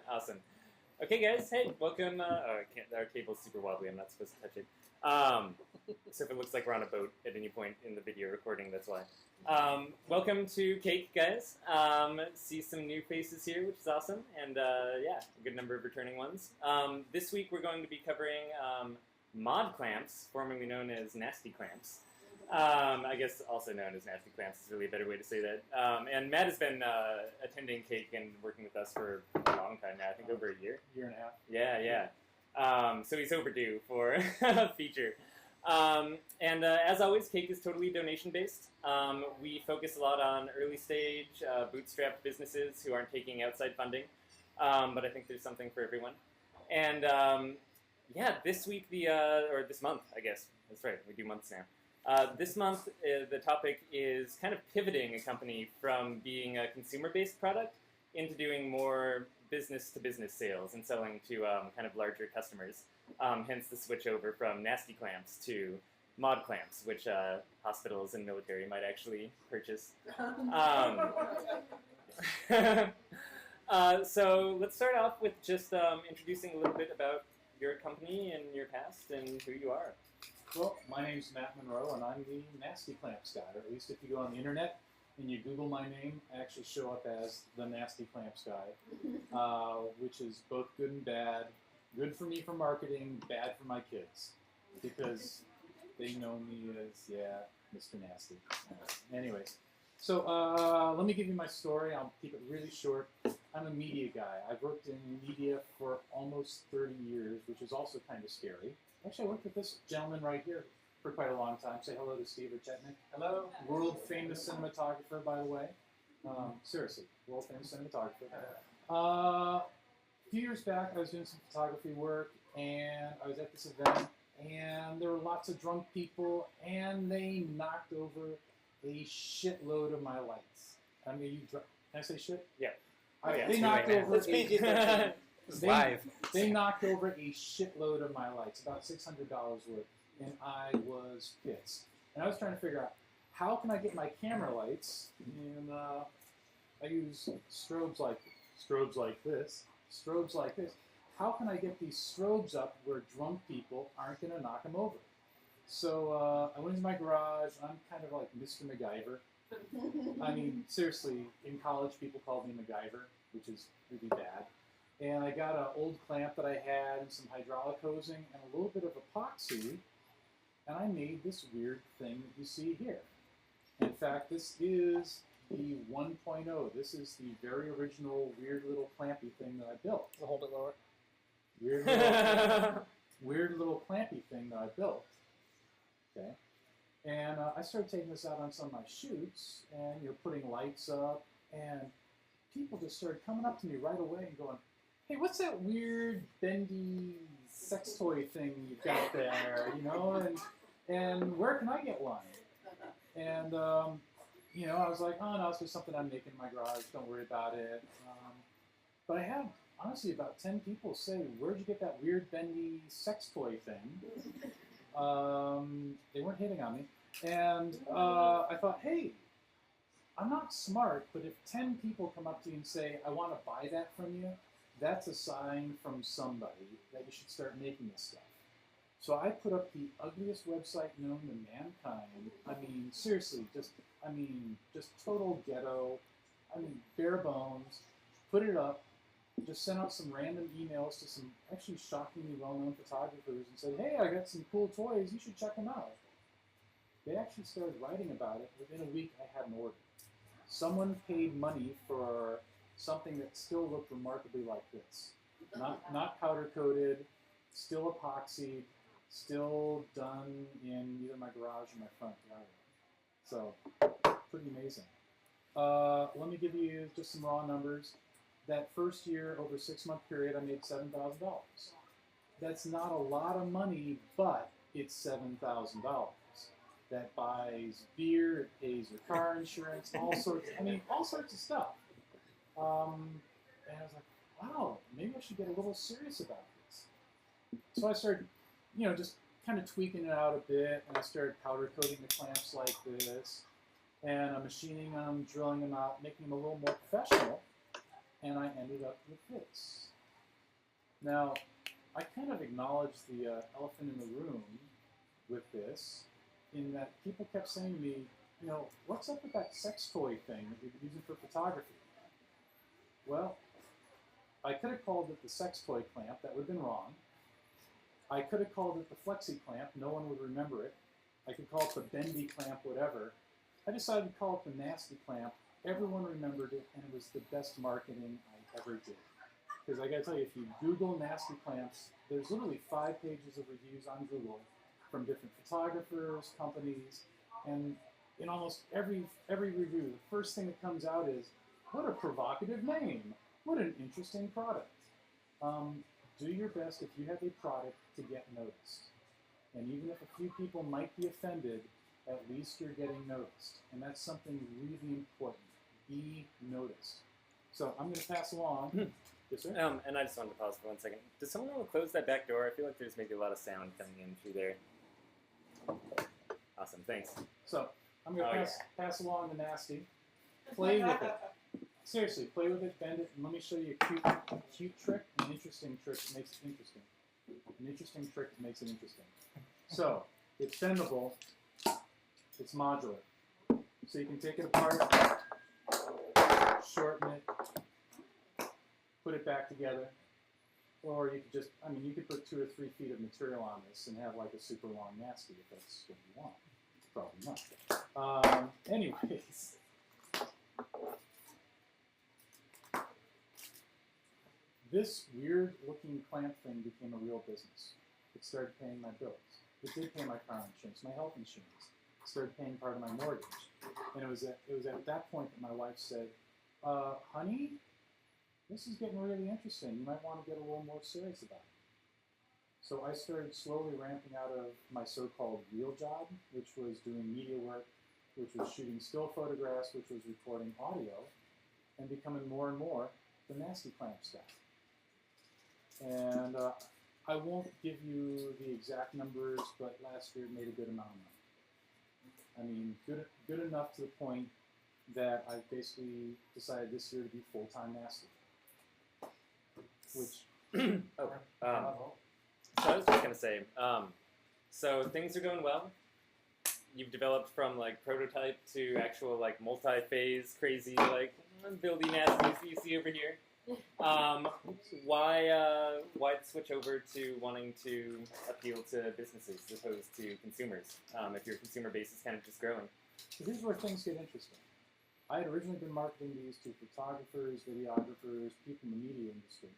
Awesome. Okay, guys. Hey, welcome. Oh, I can't. Our cable's super wobbly. I'm not supposed to touch it. So if it looks like we're on a boat at any point in the video recording, that's why. Welcome to Cake, guys. See some new faces here, which is awesome, and yeah, a good number of returning ones. This week we're going to be covering modClamps, formerly known as Nasty Clamps. I guess also known as Nasty Clamps is really a better way to say that. And Matt has been attending Cake and working with us for a long time now, I think over a year. Year and a half. Yeah. So he's overdue for a feature. And as always, Cake is totally donation-based. We focus a lot on early-stage, bootstrapped businesses who aren't taking outside funding. But I think there's something for everyone. And yeah, this week, or this month, I guess. That's right, we do months now. This month, the topic is kind of pivoting a company from being a consumer-based product into doing more business-to-business sales and selling to kind of larger customers. Hence the switch over from Nasty Clamps to modClamps, which hospitals and military might actually purchase. So let's start off with just introducing a little bit about your company and your past and who you are. Well, my name's Matt Monroe, and I'm the Nasty Clamps guy. Or at least if you go on the internet and you Google my name, I actually show up as the Nasty Clamps guy, which is both good and bad. Good for me for marketing, bad for my kids, because they know me as, yeah, Mr. Nasty. Anyways, so let me give you my story. I'll keep it really short. I'm a media guy. I've worked in media for almost 30 years, which is also kind of scary. Actually, I worked with this gentleman right here for quite a long time. Say hello to Steve Chetnik. Hello. World famous cinematographer, by the way. Seriously, world famous cinematographer. A few years back, I was doing some photography work, and I was at this event, and there were lots of drunk people, and they knocked over a shitload of my lights. I mean, can I say shit? Yeah. They knocked over. It's live. They knocked over a shitload of my lights, about $600 worth, and I was pissed. And I was trying to figure out, how can I get my camera lights, and I use strobes like this. How can I get these strobes up where drunk people aren't going to knock them over? So I went into my garage. I'm kind of like Mr. MacGyver. I mean, seriously, in college people called me MacGyver, which is really bad. And I got an old clamp that I had and some hydraulic hosing and a little bit of epoxy, and I made this weird thing that you see here. In fact, this is the 1.0. This is the very original weird little clampy thing that I built. We'll hold it lower. Weird little clampy thing that I built. Okay. And I started taking this out on some of my shoots, and putting lights up, and people just started coming up to me right away and going, "Hey, what's that weird bendy sex toy thing you've got there? And where can I get one?" And I was like, "Oh no, it's just something I'm making in my garage. Don't worry about it." But I had honestly about 10 people say, "Where'd you get that weird bendy sex toy thing?" They weren't hitting on me, and I thought, hey, I'm not smart, but if 10 people come up to you and say, "I want to buy that from you," that's a sign from somebody that you should start making this stuff. So I put up the ugliest website known to mankind. I mean, seriously, just total ghetto. I mean, bare bones. Put it up. Just sent out some random emails to some actually shockingly well-known photographers and said, "Hey, I got some cool toys. You should check them out." They actually started writing about it. Within a week, I had an order. Someone paid money for something that still looked remarkably like this. Not powder-coated, still epoxied, still done in either my garage or my front driveway. So, pretty amazing. Let me give you just some raw numbers. That first year, over a 6-month period, I made $7,000. That's not a lot of money, but it's $7,000. That buys beer, it pays your car insurance, all sorts of stuff. And I was like, wow, maybe I should get a little serious about this. So I started, just kind of tweaking it out a bit, and I started powder coating the clamps like this, and I'm machining them, drilling them out, making them a little more professional. and I ended up with this. Now, I kind of acknowledged the elephant in the room with this, in that people kept saying to me, you know, what's up with that sex toy thing that you're using for photography? Well, I could have called it the sex toy clamp. That would have been wrong. I could have called it the flexi clamp. No one would remember it. I could call it the bendy clamp, whatever. I decided to call it the nasty clamp. Everyone remembered it, and it was the best marketing I ever did. Because I got to tell you, if you Google nasty clamps, there's literally 5 pages of reviews on Google from different photographers, companies, and in almost every review, the first thing that comes out is, what a provocative name. What an interesting product. Do your best if you have a product to get noticed. And even if a few people might be offended, at least you're getting noticed. And that's something really important. Be noticed. So I'm going to pass along. Yes, sir? And I just wanted to pause for 1 second. Does someone want to close that back door? I feel like there's maybe a lot of sound coming in through there. Awesome, thanks. So I'm going to pass along the nasty. Play with it. Seriously, play with it, bend it, and let me show you a cute trick, an interesting trick that makes it interesting. An interesting trick that makes it interesting. So, it's bendable, it's modular. So you can take it apart, shorten it, put it back together, or you could just, I mean, you could put 2 or 3 feet of material on this and have like a super long nasty if that's what you want. Probably not. Anyways. This weird-looking clamp thing became a real business. It started paying my bills. It did pay my car insurance, my health insurance. It started paying part of my mortgage. And it was at that point that my wife said, honey, this is getting really interesting. You might want to get a little more serious about it. So I started slowly ramping out of my so-called real job, which was doing media work, which was shooting still photographs, which was recording audio, and becoming more and more the nasty clamp stuff. And I won't give you the exact numbers, but last year it made a good amount of money. I mean, good enough to the point that I basically decided this year to be full-time nasty. Which, So I was just going to say, so things are going well. You've developed from like prototype to actual like multi-phase crazy like building nasties you see over here. Why switch over to wanting to appeal to businesses as opposed to consumers? If your consumer base is kind of just growing. So here's where things get interesting. I had originally been marketing these to photographers, videographers, people in the media industry.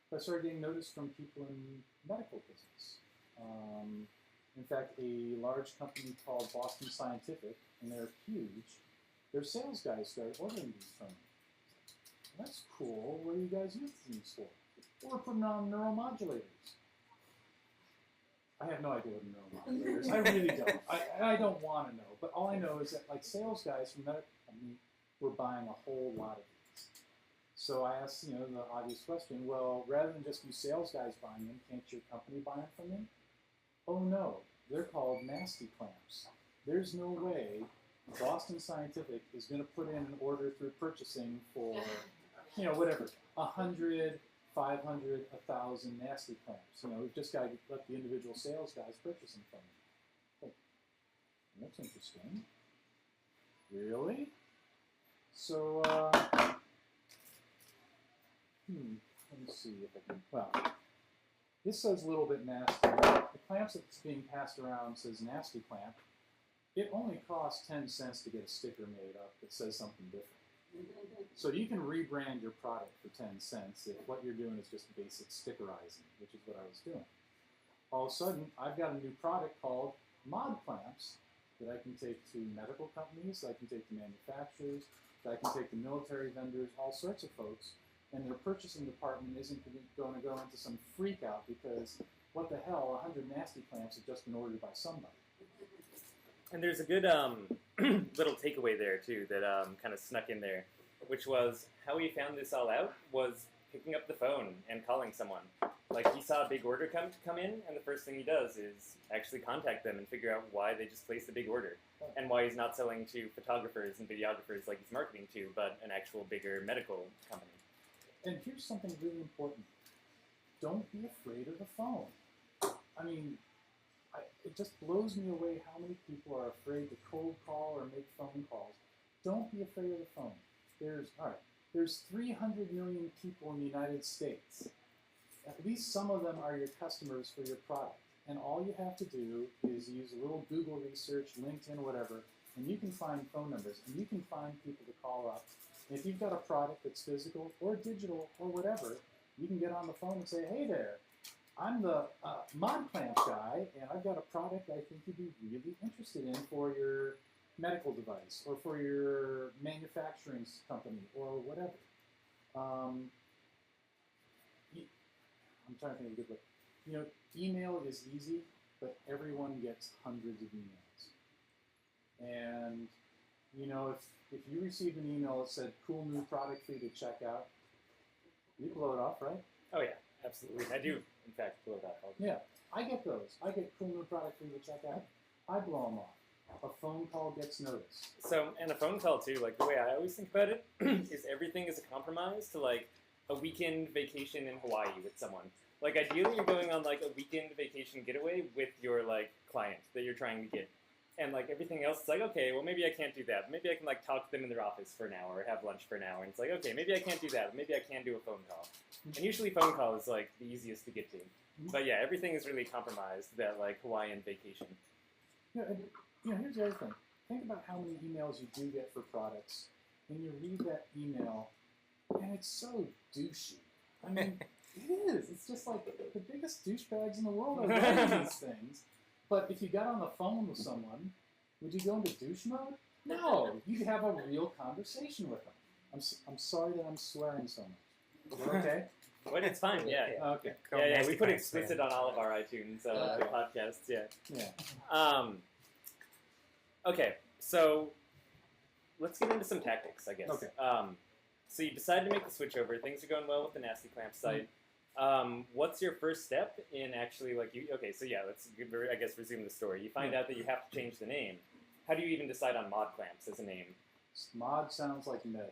But I started getting noticed from people in medical business. In fact, a large company called Boston Scientific, and they're huge, their sales guys started ordering these from me. That's cool. What are you guys using these for? Well, we're putting on neuromodulators. I have no idea what neuromodulators. I really don't. I don't want to know. But all I know is that like sales guys from medical company were buying a whole lot of these. So I asked, the obvious question. Well, rather than just you sales guys buying them, can't your company buy them from me? Oh no, they're called nasty clamps. There's no way Boston Scientific is going to put in an order through purchasing for, whatever, 100, 500, 1,000 nasty clamps. We've just got to let the individual sales guys purchase them from me. Oh, that's interesting. Really? So, let me see if I can, well, this says a little bit nasty. The clamps that's being passed around says nasty clamp. It only costs 10 cents to get a sticker made up that says something different. So you can rebrand your product for 10 cents if what you're doing is just basic stickerizing, which is what I was doing. All of a sudden, I've got a new product called modClamps that I can take to medical companies, that I can take to manufacturers, that I can take to military vendors, all sorts of folks, and their purchasing department isn't going to go into some freak out because what the hell, 100 nasty clamps have just been ordered by somebody. And there's a good little takeaway there, too, that kind of snuck in there, which was how he found this all out was picking up the phone and calling someone. Like, he saw a big order come in, and the first thing he does is actually contact them and figure out why they just placed a big order, and why he's not selling to photographers and videographers like he's marketing to, but an actual bigger medical company. And here's something really important. Don't be afraid of the phone. I mean, it just blows me away how many people are afraid to cold call or make phone calls. Don't be afraid of the phone. There's 300 million people in the United States. At least some of them are your customers for your product. And all you have to do is use a little Google research, LinkedIn, whatever, and you can find phone numbers, and you can find people to call up. And if you've got a product that's physical or digital or whatever, you can get on the phone and say, hey there, I'm the modClamps guy, and I've got a product I think you'd be really interested in for your medical device or for your manufacturing company or whatever. I'm trying to think of a good way. You know, email is easy, but everyone gets hundreds of emails. And, you know, if you received an email that said, cool new product for you to check out, you blow it off, right? Oh, yeah, absolutely. I do, in fact, blow it off. Yeah, I get those. I get cool new product for you to check out. I blow them off. A phone call gets noticed. So, and a phone call, too, like, the way I always think about it is everything is a compromise to, like, a weekend vacation in Hawaii with someone. Like, ideally, you're going on, like, a weekend vacation getaway with your, like, client that you're trying to get. And, like, everything else, it's like, okay, well, maybe I can't do that. Maybe I can, like, talk to them in their office for an hour or have lunch for an hour. And it's like, okay, maybe I can't do that. Maybe I can do a phone call. And usually phone call is, like, the easiest to get to. But, yeah, everything is really compromised, that, like, Hawaiian vacation. Yeah, and, you know, here's the other thing. Think about how many emails you do get for products, and you read that email, and it's so douchey. I mean, it is. It's just like the biggest douchebags in the world are writing these things. But if you got on the phone with someone, would you go into douche mode? No. You'd have a real conversation with them. I'm sorry that I'm swearing so much. Is that okay? But it's fine, yeah. Okay. Yeah, we put explicit on all of our iTunes podcasts, yeah. Yeah. Okay, so let's get into some tactics, I guess. Okay. So you decide to make the switch over. Things are going well with the modClamps site. What's your first step in actually, like, okay, so yeah, let's, I guess, resume the story. You find out that you have to change the name. How do you even decide on modClamps as a name? Mod sounds like med.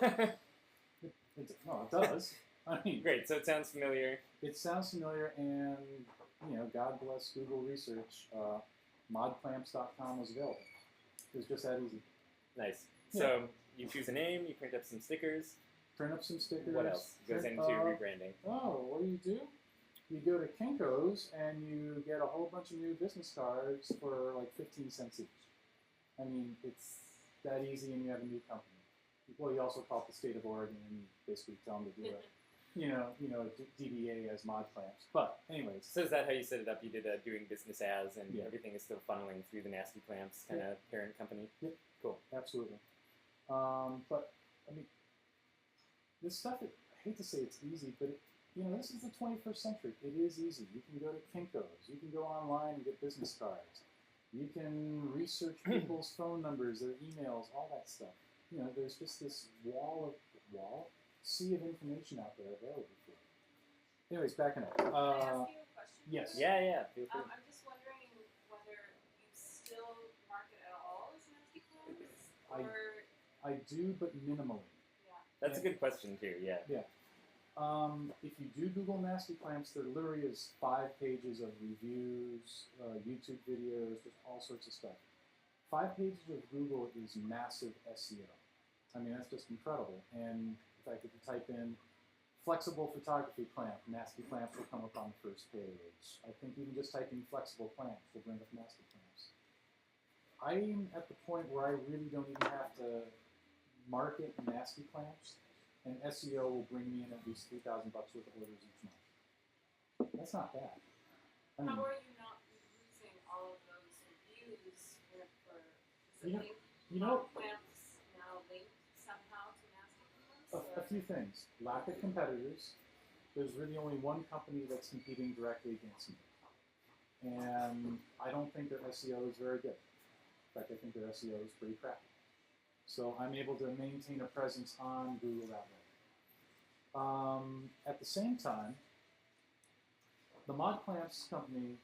No, it does. I mean, great, so it sounds familiar. It sounds familiar, and, you know, God bless Google research. modclamps.com was available. It was just that easy. Nice. Yeah. So you choose a name, you print up some stickers. Print up some stickers. What else goes into rebranding? Oh, what do? You go to Kinko's and you get a whole bunch of new business cards for like 15 cents each. I mean, it's that easy, and you have a new company. Well, you also call it the state of Oregon and basically tell them to do it. DBA as modClamps. But anyways. So is that how you set it up? You did doing business as, and everything is still funneling through the modClamps kind of parent company? Yep. Cool. Absolutely. But, I mean, this stuff, I hate to say it's easy, but, this is the 21st century. It is easy. You can go to Kinko's. You can go online and get business cards. You can research people's phone numbers, their emails, all that stuff. There's just this sea of information out there available for you. Anyways, backing up. Can I ask you a question? Yes. Yeah. Feel free. I'm just wondering whether you still market at all as modClamps, or I do, but minimally. Yeah. That's a good question too. Yeah. Yeah. If you do Google modClamps, there literally is 5 pages of reviews, YouTube videos, just all sorts of stuff. 5 pages of Google is massive SEO. I mean, that's just incredible. And in fact, if you type in flexible photography clamp, modClamps will come up on the first page. I think even just typing flexible clamps will bring up modClamps. I'm at the point where I really don't even have to market modClamps, and SEO will bring me in at least $3,000 worth of orders each month. That's not bad. I mean, how are you not losing all of those reviews you know, modClamps now linked somehow to modClamps? a few things. Lack of competitors. There's really only one company that's competing directly against me. And I don't think their SEO is very good. In fact, I think their SEO is pretty crappy. So I'm able to maintain a presence on Google that way. At the same time, the modClamps company,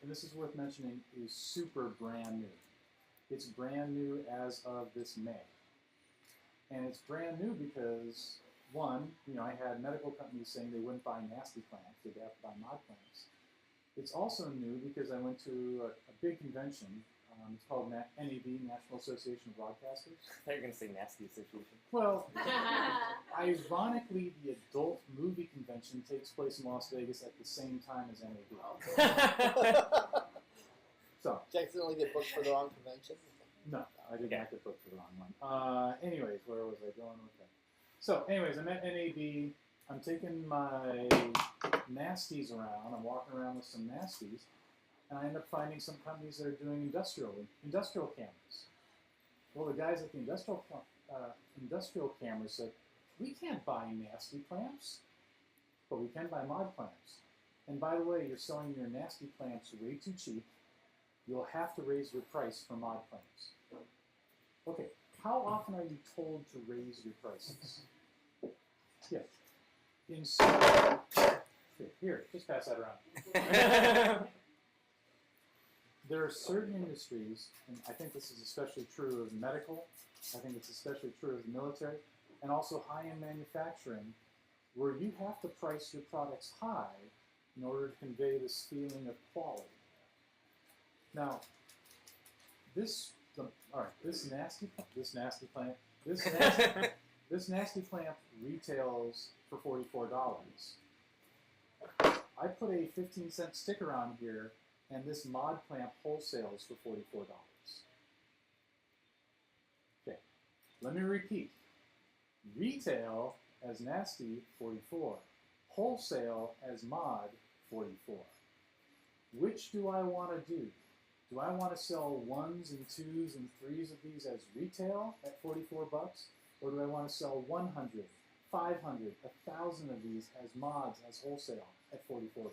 and this is worth mentioning, is super brand new. It's brand new as of this May. And it's brand new because one, I had medical companies saying they wouldn't buy nasty clamps, they'd have to buy modClamps. It's also new because I went to a big convention. It's called NAB, National Association of Broadcasters. I thought you were going to say Nasty Association. Well, ironically, the adult movie convention takes place in Las Vegas at the same time as NAB. So, Did you accidentally get booked for the wrong convention? no, I did not get booked for the wrong one. Anyways, where was I going with that? So, anyways, I'm at NAB. I'm taking my nasties around. I'm walking around with some nasties, and I end up finding some companies that are doing industrial cameras. Well, the guys at the industrial cameras said, we can't buy nasty clamps, but we can buy modClamps. And by the way, you're selling your nasty clamps way too cheap. You'll have to raise your price for modClamps. Okay, how often are you told to raise your prices? Yes. Here, just pass that around. There are certain industries, and I think this is especially true of medical, I think it's especially true of the military, and also high-end manufacturing, where you have to price your products high in order to convey this feeling of quality. Now, this nasty clamp retails for $44. I put a 15-cent sticker on here, and this modClamp wholesales for $44. Okay, let me repeat. Retail as nasty, $44. Wholesale as mod, $44. Which do I want to do? Do I want to sell 1s and 2s and 3s of these as retail at $44? Or do I want to sell 100, 500, 1,000 of these as mods, as wholesale at $44?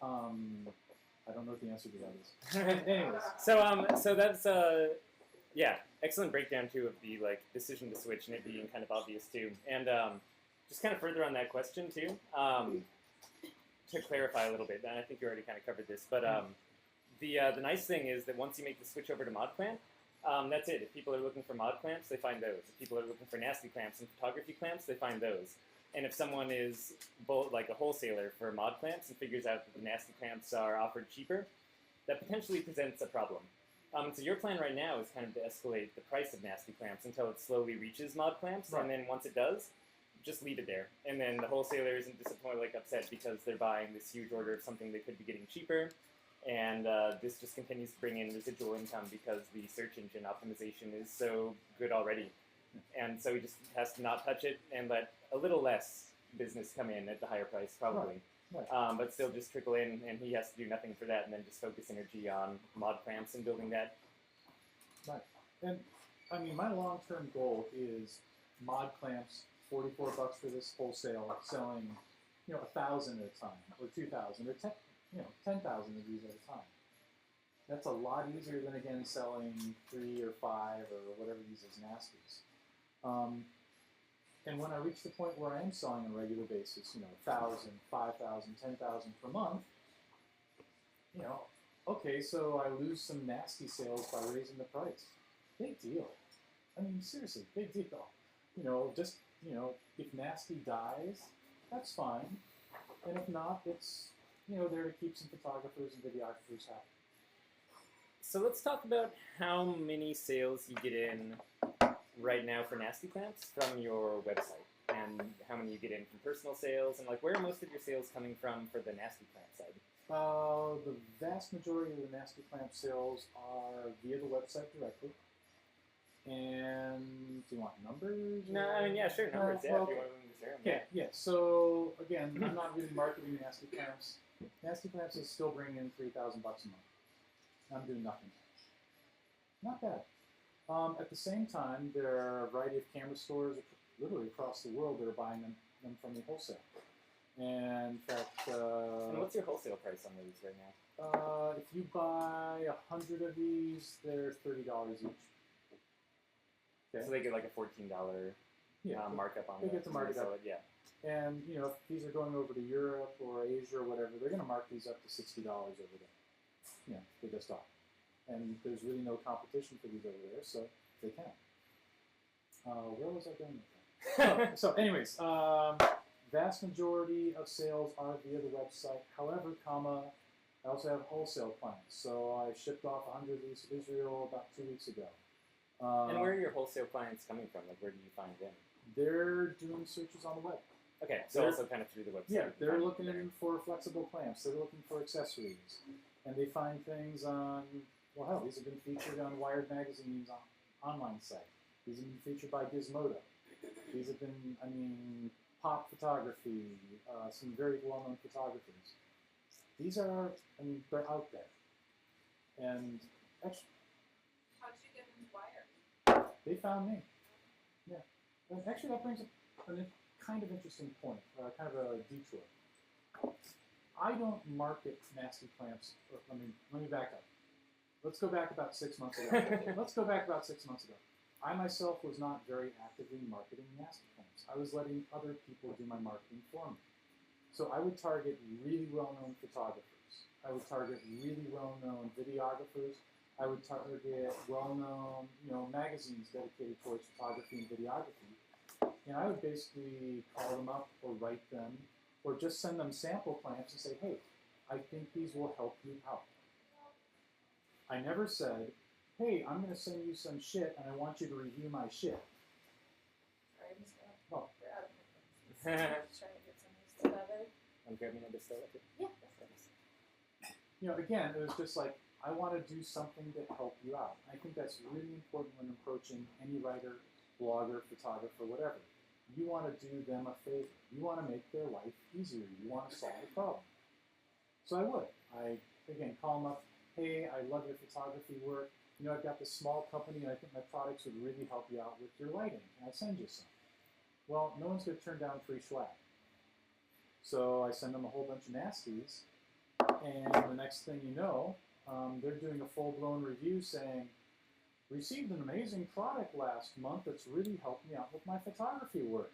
I don't know what the answer to that is. Anyways. So that's excellent breakdown too of the decision to switch and it being kind of obvious too. And just kind of further on that question too, to clarify a little bit, and I think you already kind of covered this, but the nice thing is that once you make the switch over to modClamp, that's it. If people are looking for modClamps, they find those. If people are looking for nasty clamps and photography clamps, they find those. And if someone is like a wholesaler for modClamps and figures out that the nasty clamps are offered cheaper, that potentially presents a problem. So your plan right now is kind of to escalate the price of nasty clamps until it slowly reaches modClamps, Right. and then once it does, just leave it there. And then the wholesaler isn't disappointed, upset because they're buying this huge order of something they could be getting cheaper. And this just continues to bring in residual income because the search engine optimization is so good already. And so he just has to not touch it and let a little less business come in at the higher price, probably. Right. But still just trickle in, and he has to do nothing for that, and then just focus energy on modClamps and building that. Right. And, I mean, my long-term goal is modClamps, $44 for this wholesale, selling, 1,000 at a time, or 2,000, or 10,000 of these at a time. That's a lot easier than, again, selling 3 or 5 or whatever these as nasties. And when I reach the point where I am selling on a regular basis, 1,000, 5,000, 10,000 per month, okay, so I lose some nasty sales by raising the price. Big deal. I mean, seriously, big deal. If nasty dies, that's fine. And if not, it's, there to keep some photographers and videographers happy. So let's talk about how many sales you get in right now for nasty clamps from your website, and how many you get in from personal sales, and where are most of your sales coming from for the nasty clamp side? The vast majority of the nasty clamp sales are via the website directly. And do you want numbers? No, I mean, yeah, sure, numbers. Well, if you want to share them. Okay, yeah. So again, I'm not really marketing nasty clamps. Nasty clamps is still bringing in $3,000 a month. I'm doing nothing. Not bad. At the same time, there are a variety of camera stores literally across the world that are buying them from me wholesale. And in fact, And what's your wholesale price on those right now? if you buy 100 of these, they're $30 each. Okay. So they get a $14 markup on they get to mark it up. Yeah. And if these are going over to Europe or Asia or whatever, they're going to mark these up to $60 over there. They just are. And there's really no competition for these over there, so they can. Where was I going with that? So anyways, vast majority of sales are via the website. However, I also have wholesale clients. So I shipped off 100 of these to Israel about 2 weeks ago. And where are your wholesale clients coming from? Like, where do you find them? They're doing searches on the web. Okay, so also kind of through the website. Yeah, they're looking for flexible clamps. They're looking for accessories. And they find things on, well, hell, these have been featured on Wired Magazine's online site. These have been featured by Gizmodo. These have been, pop photography, some very well-known photographers. These are, they're out there. And actually, How did you get into Wire? they found me. Yeah. And actually, that brings up a kind of interesting point, kind of a detour. I don't market nasty clamps. Let me back up. Let's go back about 6 months ago. I myself was not very actively marketing nasty clamps. I was letting other people do my marketing for me. So I would target really well-known photographers. I would target really well-known videographers. I would target well-known, magazines dedicated towards photography and videography. And I would basically call them up or write them or just send them sample clamps and say, hey, I think these will help you out. I never said, hey, I'm going to send you some shit and I want you to review my shit. Sorry, I'm just gonna. Oh. We're out of here. Just trying to get some of this together. I'm grabbing a distiller. Yeah, that's Again, it was just like, I want to do something to help you out. I think that's really important when approaching any writer, blogger, photographer, whatever. You want to do them a favor. You want to make their life easier. You want to solve a problem. So I would. I, again, call them up. Hey, I love your photography work. I've got this small company and I think my products would really help you out with your lighting. Can I send you some? Well, no one's going to turn down free swag. So I send them a whole bunch of nasties. And the next thing you know, they're doing a full-blown review saying, received an amazing product last month that's really helped me out with my photography work.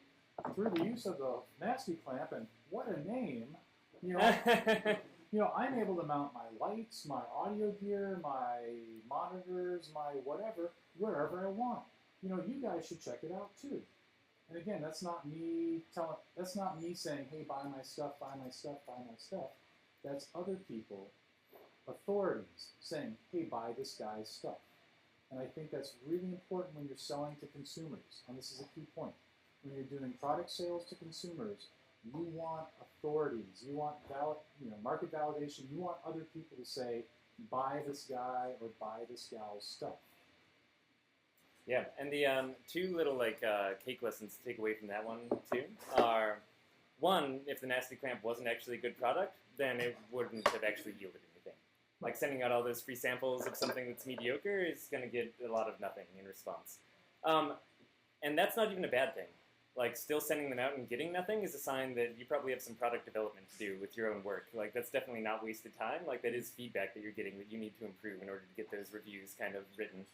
Through the use of the nasty clamp, and what a name, I'm able to mount my lights, my audio gear, my monitors, my whatever, wherever I want. You guys should check it out too. And again, that's not me saying, hey, buy my stuff, buy my stuff, buy my stuff. That's other people, authorities, saying, hey, buy this guy's stuff. And I think that's really important when you're selling to consumers. And this is a key point. When you're doing product sales to consumers, you want authorities, you want market validation, you want other people to say, buy this guy or buy this gal's stuff. Yeah, and the two little cake lessons to take away from that one too are, one, if the nasty clamp wasn't actually a good product, then it wouldn't have actually yielded anything. Like sending out all those free samples of something that's mediocre is going to get a lot of nothing in response. And that's not even a bad thing. Like, still sending them out and getting nothing is a sign that you probably have some product development to do with your own work. Like, that's definitely not wasted time. Like, that is feedback that you're getting that you need to improve in order to get those reviews kind of written.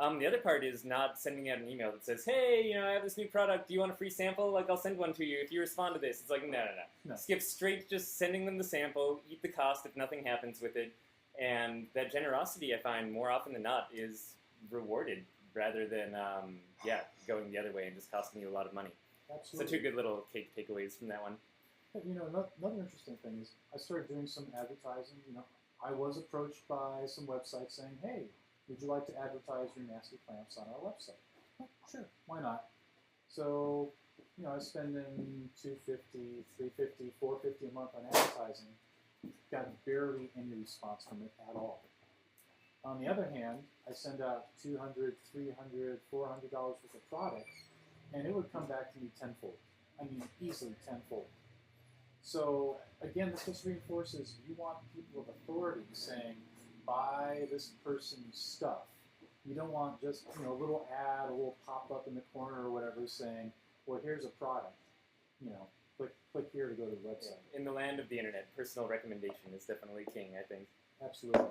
The other part is not sending out an email that says, hey, I have this new product. Do you want a free sample? Like, I'll send one to you if you respond to this. It's like, no. Skip straight just sending them the sample, eat the cost if nothing happens with it. And that generosity, I find, more often than not, is rewarded rather than, going the other way and just costing you a lot of money. Absolutely. So two good little cake takeaways from that one. But, another interesting thing is I started doing some advertising. I was approached by some websites saying, hey, would you like to advertise your nasty clamps on our website? Oh, sure, why not? So, I was spending $250, $350, $450 a month on advertising. Got barely any response from it at all. On the other hand, I send out $200, $300, $400 worth of product, and it would come back to me tenfold. Easily tenfold. So, again, this just reinforces you want people of authority saying, buy this person's stuff. You don't want just a little ad, a little pop-up in the corner or whatever saying, well, here's a product. Click here to go to the website. In the land of the internet, personal recommendation is definitely king, I think. Absolutely.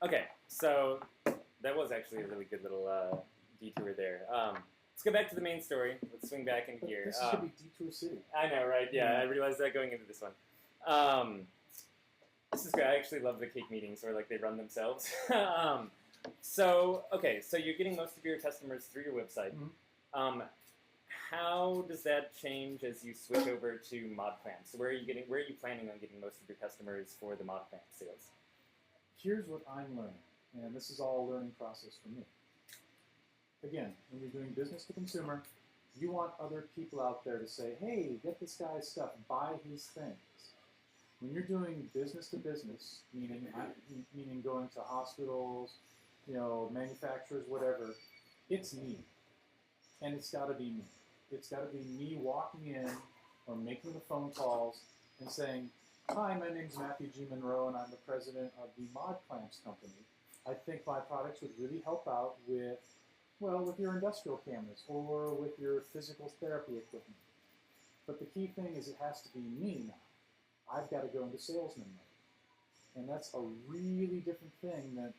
Okay, so that was actually a really good little detour there. Let's go back to the main story. Let's swing back into gear. This should be Detour City. I know, right? Yeah, I realized that going into this one. This is great. I actually love the cake meetings where they run themselves. So you're getting most of your customers through your website. Mm-hmm. how does that change as you switch over to modClamps? So where are you planning on getting most of your customers for the modClamps sales? Here's what I'm learning, and this is all a learning process for me. Again, when you're doing business to consumer, you want other people out there to say, hey, get this guy's stuff, buy his things. When you're doing business to business, meaning going to hospitals, manufacturers, whatever, it's me. And it's got to be me. It's got to be me walking in or making the phone calls and saying, hi, my name's Matthew G. Monroe, and I'm the president of the modClamps company. I think my products would really help out with your industrial cameras or with your physical therapy equipment. But the key thing is it has to be me now. I've got to go into salesman mode. And that's a really different thing than,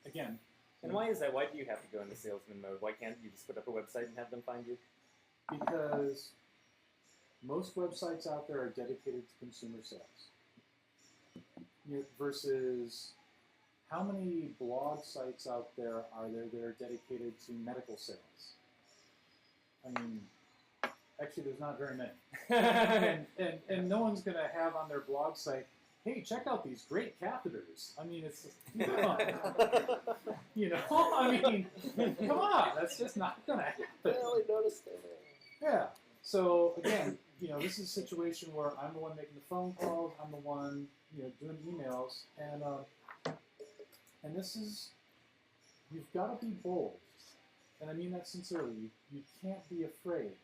again. And why is that? Why do you have to go into salesman mode? Why can't you just put up a website and have them find you? Because most websites out there are dedicated to consumer sales. Versus how many blog sites out there are there that are dedicated to medical sales? I mean, actually, there's not very many. and no one's going to have on their blog site, hey, check out these great catheters. I mean, it's just, I mean, come on, that's just not going to happen. I only noticed that. Yeah. So again, this is a situation where I'm the one making the phone calls. I'm the one, doing emails, and this is, you've got to be bold, and I mean that sincerely. You can't be afraid.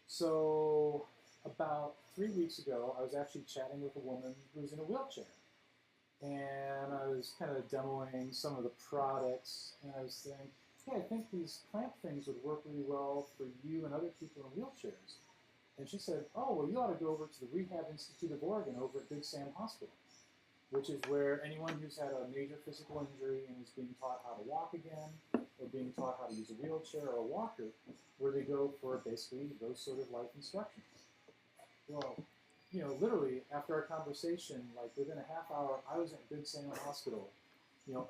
So about 3 weeks ago, I was actually chatting with a woman who's in a wheelchair, and I was kind of demoing some of the products, and I was saying, hey, I think these clamp things would work really well for you and other people in wheelchairs. And she said, oh, well, you ought to go over to the Rehab Institute of Oregon over at Big Sam Hospital, which is where anyone who's had a major physical injury and is being taught how to walk again, or being taught how to use a wheelchair or a walker, where they go for basically those sort of life instructions. Well, literally, after our conversation, like within a half hour, I was at Big Sam Hospital,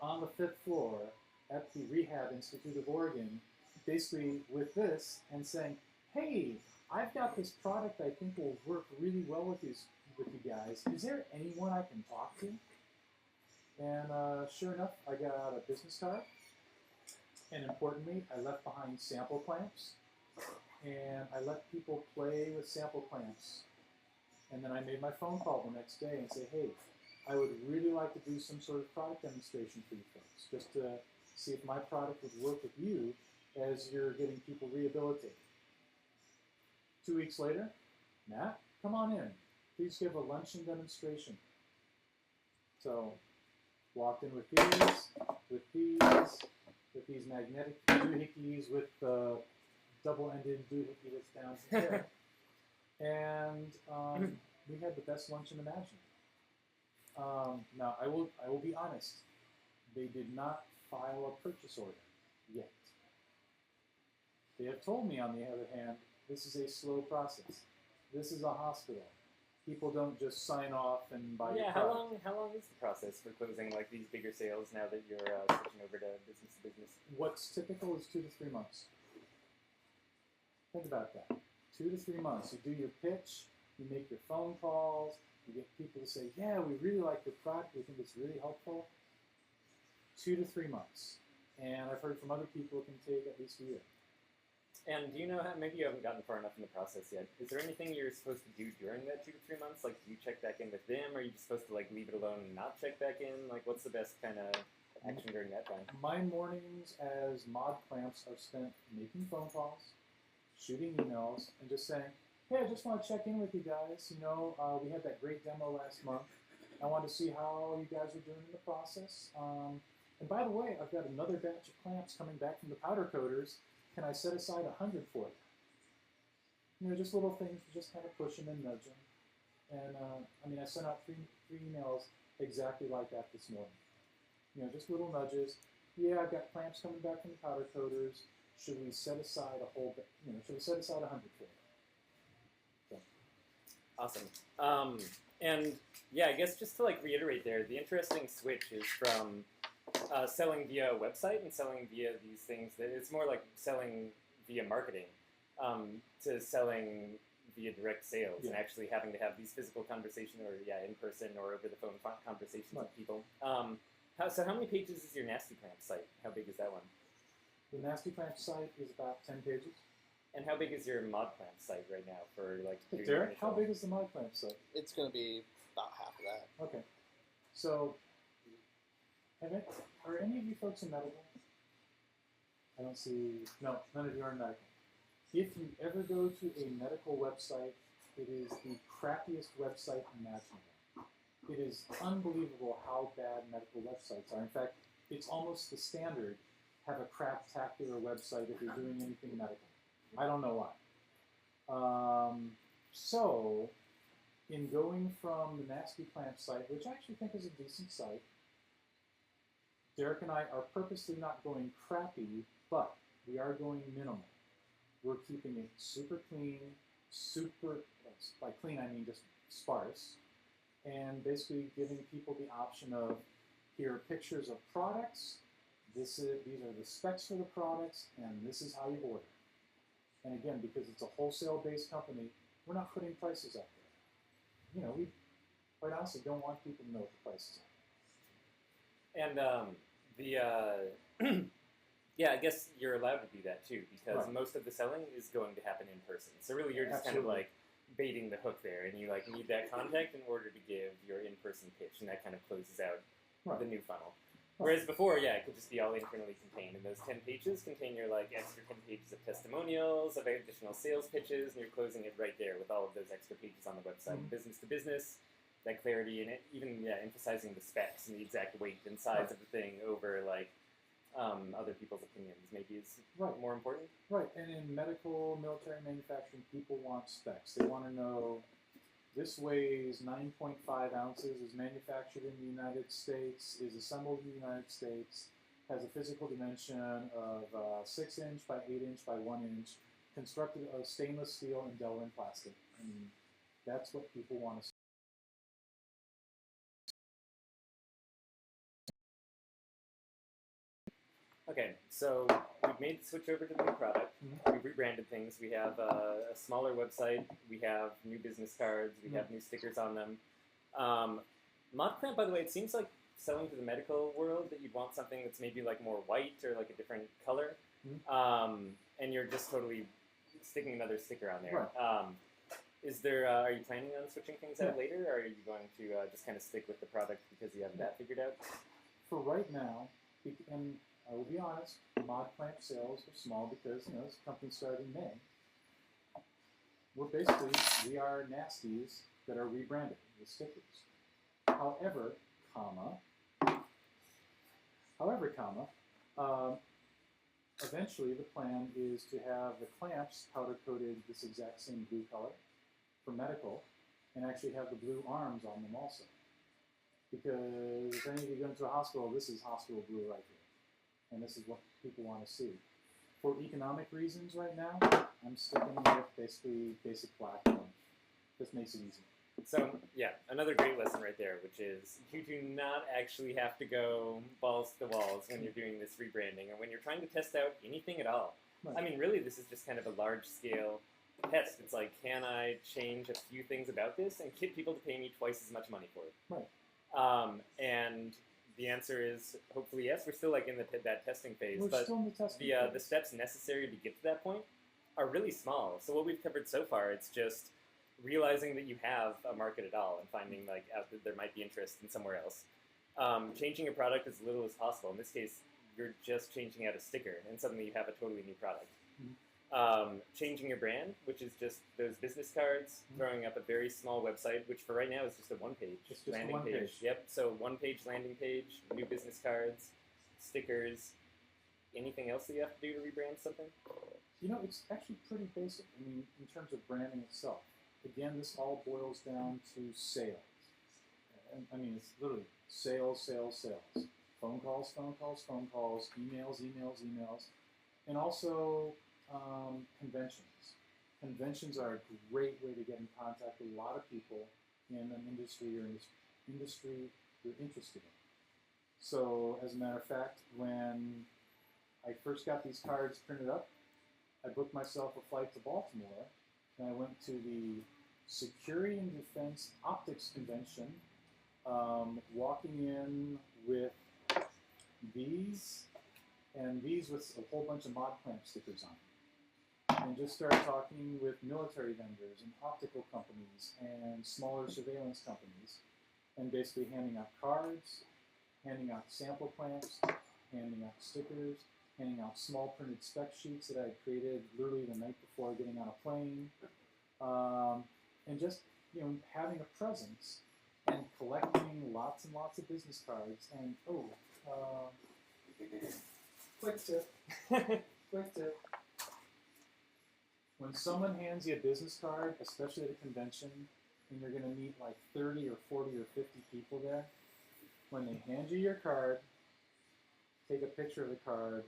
on the 5th floor at the Rehab Institute of Oregon, basically with this and saying, hey, I've got this product I think will work really well with you guys. Is there anyone I can talk to? And sure enough, I got a business card. And importantly, I left behind sample clamps. And I let people play with sample clamps. And then I made my phone call the next day and say, hey, I would really like to do some sort of product demonstration for you folks, just to see if my product would work with you as you're getting people rehabilitated. 2 weeks later, Matt, come on in. Please give a luncheon demonstration. So, walked in with these magnetic doohickeys with the double-ended doohickey that's down here. And we had the best luncheon imaginable. Now, I will be honest. They did not file a purchase order yet. They have told me, on the other hand, this is a slow process. This is a hospital. People don't just sign off and buy your product. How long is the process for closing like these bigger sales now that you're switching over to business to business? What's typical is 2 to 3 months. Think about that. 2 to 3 months. You do your pitch, you make your phone calls, you get people to say, yeah, we really like your product, we think it's really helpful. 2 to 3 months. And I've heard from other people it can take at least a year. And do you know how, maybe you haven't gotten far enough in the process yet, is there anything you're supposed to do during that 2 to 3 months? Like, do you check back in with them, or are you just supposed to like leave it alone and not check back in? Like, what's the best kind of action during that time? My mornings as modClamps are spent making phone calls, shooting emails, and just saying, hey, I just want to check in with you guys. We had that great demo last month. I want to see how you guys are doing in the process. And by the way, I've got another batch of clamps coming back from the powder coaters. Can I set aside 100 for you? Just little things to just kind of push them and nudge them. And I sent out three emails exactly like that this morning. Just little nudges. Yeah, I've got clamps coming back from the powder coaters. Should we set aside should we set aside 100 for you? So. Awesome. And yeah, I guess just to like reiterate there, the interesting switch is from selling via a website and selling via these things that it's more like selling via marketing. to selling via direct sales and Yeah. actually having to have these physical conversations, or in person or over the phone conversations Right. with people. So how many pages is your modClamps site? How big is that one? The modClamps site is about 10 pages. And how big is your modClamps site right now for like? Hey, your Derek, initial- how big is the modClamps site? It's going to be about half of that. Okay. So, are any of you folks in medical? I don't see. No, none of you are in medical. If you ever go to a medical website, it is the crappiest website imaginable. It is unbelievable how bad medical websites are. In fact, it's almost the standard. Have a craptacular website if you're doing anything medical. I don't know why. So, in going from the modClamps site, which I actually think is a decent site, Derek and I are purposely not going crappy, but we are going minimal. We're keeping it super clean, by clean I mean just sparse, and basically giving people the option of, here are pictures of products, these are the specs for the products, and this is how you order. And again, because it's a wholesale-based company, we're not putting prices up there. We quite honestly don't want people to know what the prices are. And yeah, I guess you're allowed to do that too, because Right. most of the selling is going to happen in person. So really, you're just kind of Absolutely. like baiting the hook there, and you like need that contact in order to give your in-person pitch, and that kind of closes out Right. the new funnel. Right. Whereas before, it could just be all internally contained, and those 10 pages contain your like extra 10 pages of testimonials, of additional sales pitches, and you're closing it right there with all of those extra pages on the website, Mhm. business to business. That clarity in it, even emphasizing the specs and the exact weight and size Right. of the thing over like other people's opinions maybe is Right. more important. Right, and in medical, military manufacturing, people want specs. They want to know this weighs 9.5 ounces, is manufactured in the United States, is assembled in the United States, has a physical dimension of 6 inch by 8 inch by 1 inch, constructed of stainless steel and Delrin plastic. I mean, that's what people want to see. Okay, so we've made the switch over to the new product. Mhm. We've rebranded things. We have a smaller website. We have new business cards. We have new stickers on them. modClamp, by the way, it seems like selling to the medical world that you'd want something that's maybe like more white or like a different color. And you're just totally sticking another sticker on there. Right. Is there? Are you planning on switching things out Yeah. later, or are you going to just kind of stick with the product because you have that figured out? For right now, and I will be honest, modClamp sales are small because this company started in May. We are nasties that are rebranded with stickers. However, eventually the plan is to have the clamps powder coated this exact same blue color for medical, and actually have the blue arms on them also. Because if any of you go into a hospital, this is hospital blue right here. And this is what people want to see. For economic reasons right now, I'm sticking with basically basic black one. This makes it easy. So, another great lesson right there, which is you do not actually have to go balls to the walls when you're doing this rebranding, and when you're trying to test out anything at all. Right. I mean, really, this is just kind of a large-scale test. It's like, can I change a few things about this and get people to pay me twice as much money for it? Right. And the answer is hopefully yes. We're still like in that testing phase, We're but still in the testing the phase. steps necessary to get to that point are really small. So what we've covered so far, it's just realizing that you have a market at all and finding like out that there might be interest in somewhere else. Changing your product as little as possible. In this case, you're just changing out a sticker, and suddenly you have a totally new product. Changing your brand, which is just those business cards, throwing up a very small website, which for right now is just a one-page It's just a landing one page. Yep, so one-page landing page, new business cards, stickers. Anything else that you have to do to rebrand something? It's actually pretty basic. I mean, in terms of branding itself. Again, this all boils down to sales. I mean, it's literally sales, sales, sales. Phone calls, phone calls, phone calls, emails, emails, emails. And also conventions. Conventions are a great way to get in contact with a lot of people in an industry or industry you're interested in. So, as a matter of fact, when I first got these cards printed up, I booked myself a flight to Baltimore, and I went to the Security and Defense Optics Convention, walking in with these, and these with a whole bunch of modClamp stickers on, and just started talking with military vendors and optical companies and smaller surveillance companies, and basically handing out cards, handing out sample clamps, handing out stickers, handing out small printed spec sheets that I had created literally the night before getting on a plane, and just having a presence and collecting lots and lots of business cards. And quick tip, quick tip. When someone hands you a business card, especially at a convention, and you're going to meet like 30 or 40 or 50 people there, when they hand you your card, take a picture of the card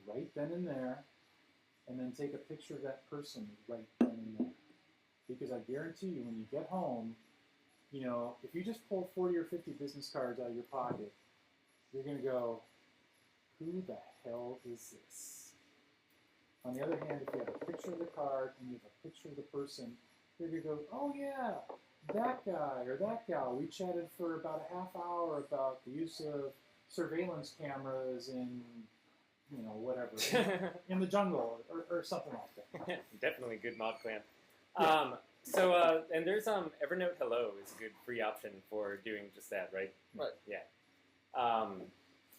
right then and there, and then take a picture of that person right then and there. Because I guarantee you, when you get home, if you just pull 40 or 50 business cards out of your pocket, you're going to go, who the hell is this? On the other hand, if you have a picture of the card and you have a picture of the person, you're going to go, oh yeah, that guy or that gal. We chatted for about a half hour about the use of surveillance cameras in, whatever, in the jungle or something like that. Definitely good modClamp. Yeah. And there's Evernote Hello is a good free option for doing just that, right? Right. Yeah.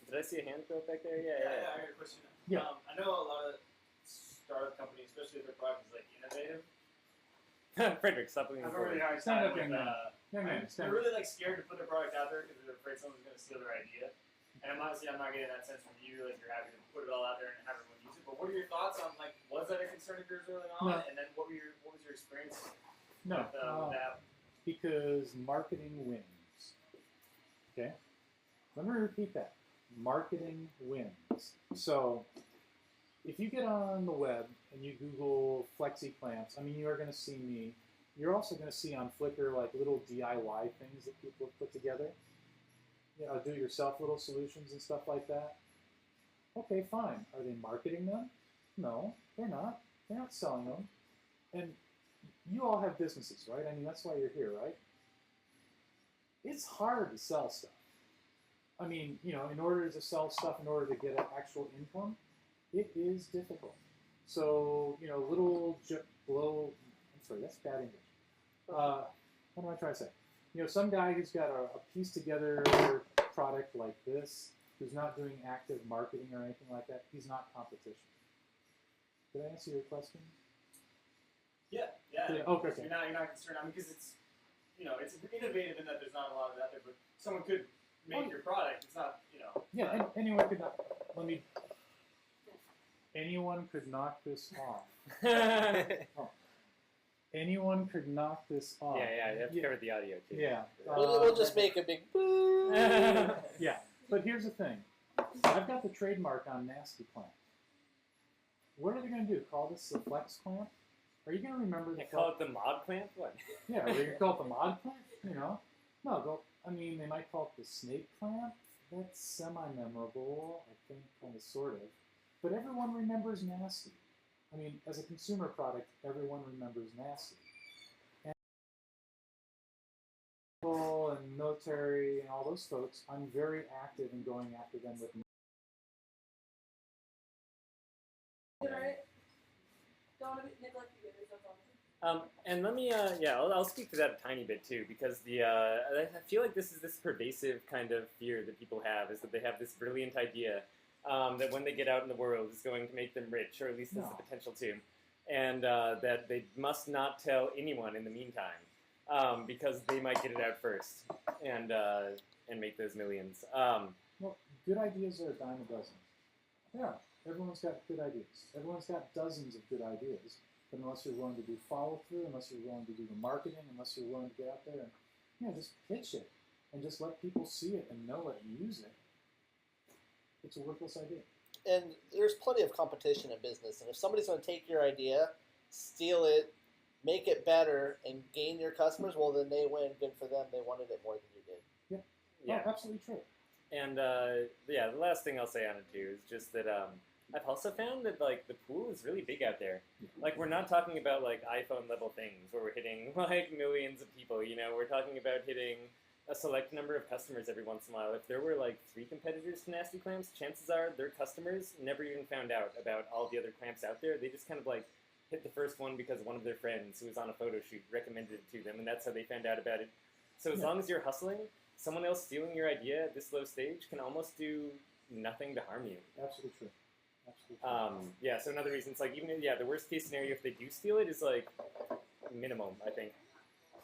Did I see a hand go up back there? Yeah, I got a question. Yeah. I know a lot of startup companies, especially if their product is like innovative, Frederick, stop looking have a really hard Stand time up, with. young man, stand They're up. really like scared to put their product out there because they're afraid someone's going to steal their idea. And I'm not getting that sense from you. Like you're happy to put it all out there and have everyone use it. But what are your thoughts on like was that a concern of yours early on? No. And then what was your experience No, with that? because marketing wins. Okay? Let me repeat that. Marketing wins. So, if you get on the web and you Google flexi clamps, you are going to see me. You're also going to see on Flickr like little DIY things that people have put together. Do-it-yourself little solutions and stuff like that. Okay, fine. Are they marketing them? No, they're not. They're not selling them. And you all have businesses, right? That's why you're here, right? It's hard to sell stuff. In order to sell stuff, in order to get an actual income, it is difficult. So, that's bad English. What am I trying to say? Some guy who's got a piece together product like this, who's not doing active marketing or anything like that, he's not competition. Did I answer your question? Yeah. Okay. You're not concerned. Because it's it's innovative in that there's not a lot of that there, but someone could make your product. It's not Yeah, anyone could not. Anyone could knock this off. Anyone could knock this off. Yeah, you have to cover the audio too. Yeah. We'll just make a big boo. Yeah, but here's the thing. I've got the trademark on nasty clamp. What are they going to do? Call this the flex clamp? Are you going to remember the? They call it the modClamp? What? Yeah, are they going to call it the mod clamp? No. They might call it the snake clamp. That's semi-memorable, I think, kind of, sort of. But everyone remembers nasty. As a consumer product, everyone remembers nasty. And military and all those folks, I'm very active in going after them with. Alright. Don't want to neglect you guys, that's all. And let me, I'll speak to that a tiny bit too, because I feel like this is this pervasive kind of fear that people have, is that they have this brilliant idea that when they get out in the world is going to make them rich, or at least has the potential to, and that they must not tell anyone in the meantime, because they might get it out first and make those millions. Well, good ideas are a dime a dozen. Yeah, everyone's got good ideas. Everyone's got dozens of good ideas. But unless you're willing to do follow-through, unless you're willing to do the marketing, unless you're willing to get out there and just pitch it and just let people see it and know it and use it, it's a worthless idea. And there's plenty of competition in business. And if somebody's going to take your idea, steal it, make it better, and gain your customers, well, then they win. Good for them. They wanted it more than you did. Yeah, absolutely true. And the last thing I'll say on it too is just that I've also found that like the pool is really big out there. Like we're not talking about like iPhone level things where we're hitting like millions of people. You know, we're talking about hitting a select number of customers every once in a while. If there were like 3 competitors to Nasty Clamps, chances are their customers never even found out about all the other clamps out there. They just kind of like hit the first one because one of their friends who was on a photo shoot recommended it to them, and that's how they found out about it. So as long as you're hustling, someone else stealing your idea at this low stage can almost do nothing to harm you. Absolutely true. Absolutely. Yeah, so another reason, it's like, even, the worst case scenario if they do steal it is like minimum, I think.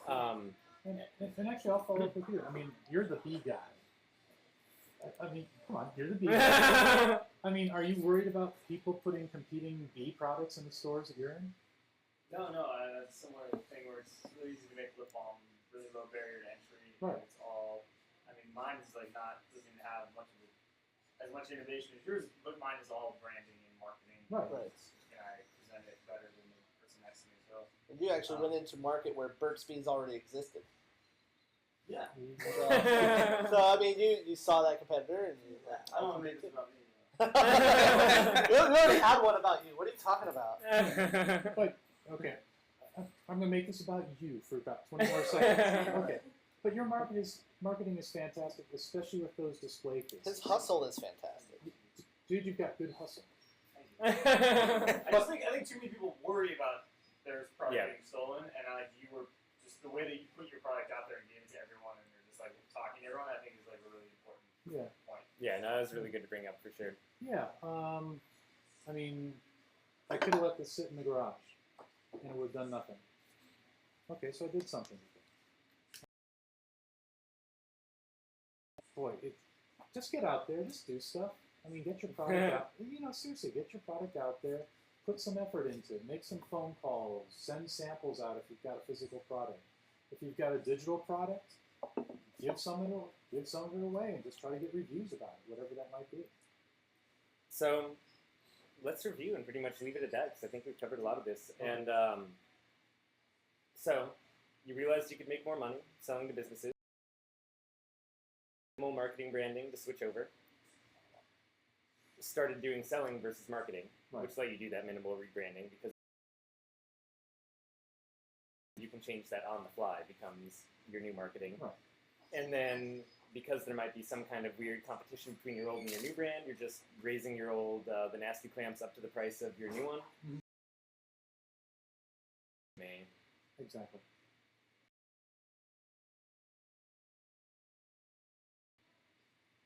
And actually, I'll follow up with you. I mean, you're the B guy. I mean, come on, you're the B guy. I mean, are you worried about people putting competing B products in the stores that you're in? No, that's a similar thing where it's really easy to make lip balm, really low barrier to entry. Right. It's all, I mean, mine is like doesn't even have as much innovation as yours, but mine is all branding and marketing. Right. And I present it better than the person next to me. So. And you actually went into market where Burt's Bees already existed. Yeah. So I mean, you saw that competitor, and you. I don't want to make this about me. We already had one about you. What are you talking about? But okay, I'm gonna make this about you for about 20 more seconds. Okay, but your marketing is fantastic, especially with those display cases. His hustle is fantastic. Dude, you've got good hustle. I think too many people worry about their product being stolen, and you were just the way that you put your product out there and gave it to everyone, and you're just like talking to everyone. I think is like a really important point. Yeah, no, that was really good to bring up for sure. Yeah, I mean, I could have let this sit in the garage, and it would have done nothing. Okay, so I did something with it. Boy, just get out there, just do stuff. I mean, get your product out. You know, seriously, get your product out there. Put some effort into it. Make some phone calls. Send samples out if you've got a physical product. If you've got a digital product, give some of it away and just try to get reviews about it, whatever that might be. So let's review and pretty much leave it at that because I think we've covered a lot of this. And so you realized you could make more money selling to businesses. More marketing branding to switch over. Started doing selling versus marketing, which let you do that minimal rebranding because you can change that on the fly, becomes your new marketing. Right. And then because there might be some kind of weird competition between your old and your new brand, you're just raising your old, the Nasty Clamps up to the price of your new one. Mm-hmm. Exactly.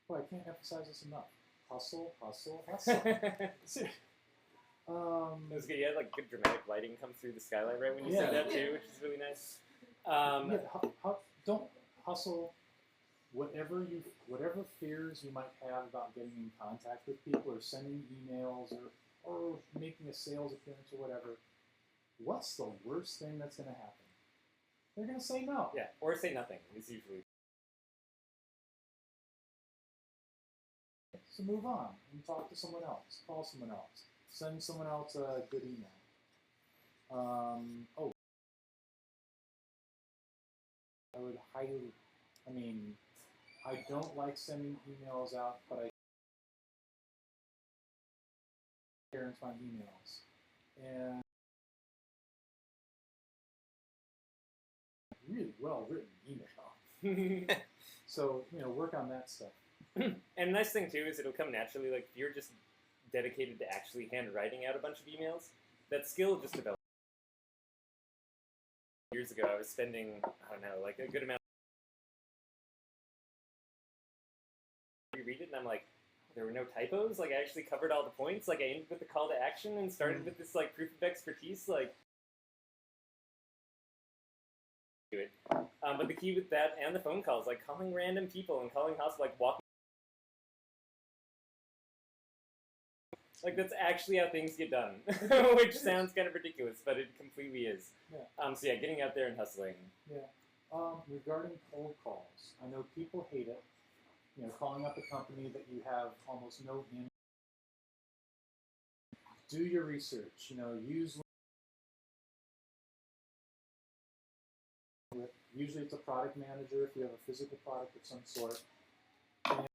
Well, I can't emphasize this enough. Hustle, hustle, hustle. See, it was good. You had like good dramatic lighting come through the skylight right when you said that too, which is really nice. Don't hustle. Whatever fears you might have about getting in contact with people or sending emails or making a sales appearance or whatever, what's the worst thing that's going to happen? They're going to say no. Yeah, or say nothing is usually. So move on and talk to someone else. Call someone else. Send someone else a good email. I would highly, I don't like sending emails out, but I parents my emails. And really well written email. So, work on that stuff. And the nice thing too is it'll come naturally. Like if you're just dedicated to actually handwriting out a bunch of emails, that skill just develops. Years ago, I was spending, I don't know, like a good amount. You read it, and I'm like, there were no typos. Like I actually covered all the points. Like I ended with the call to action and started with this like proof of expertise. Like. It. But the key with that and the phone calls, like calling random people and calling house, like walking. Like that's actually how things get done, which sounds kind of ridiculous, but it completely is. Yeah. So yeah, getting out there and hustling. Yeah. Regarding cold calls, I know people hate it. Calling up a company that you have almost no in. Do your research. Use. Usually it's a product manager if you have a physical product of some sort. And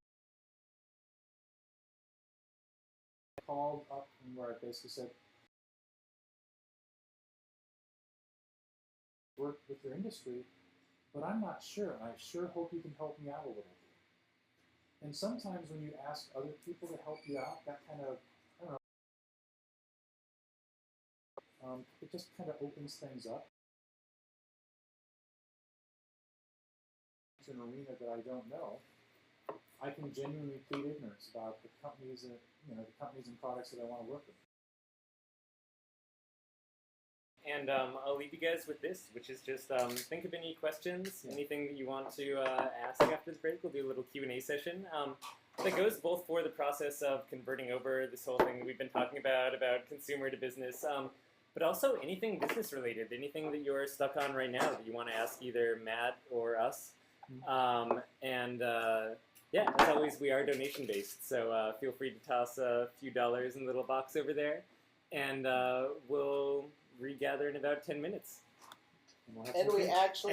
called up and where I basically said, work with your industry, but I'm not sure, and I sure hope you can help me out a little bit. And sometimes when you ask other people to help you out, that kind of, I don't know, it just kind of opens things up. It's an arena that I don't know. I can genuinely plead ignorance about the companies and the companies and products that I want to work with. And I'll leave you guys with this, which is just think of any questions, anything that you want to ask after the break. We'll do a little Q&A session. That goes both for the process of converting over this whole thing we've been talking about consumer to business, but also anything business related, anything that you're stuck on right now that you want to ask either Matt or us. Yeah, as always, we are donation based, so feel free to toss a few dollars in the little box over there, and we'll regather in about 10 minutes. And we'll have And some we cake. actually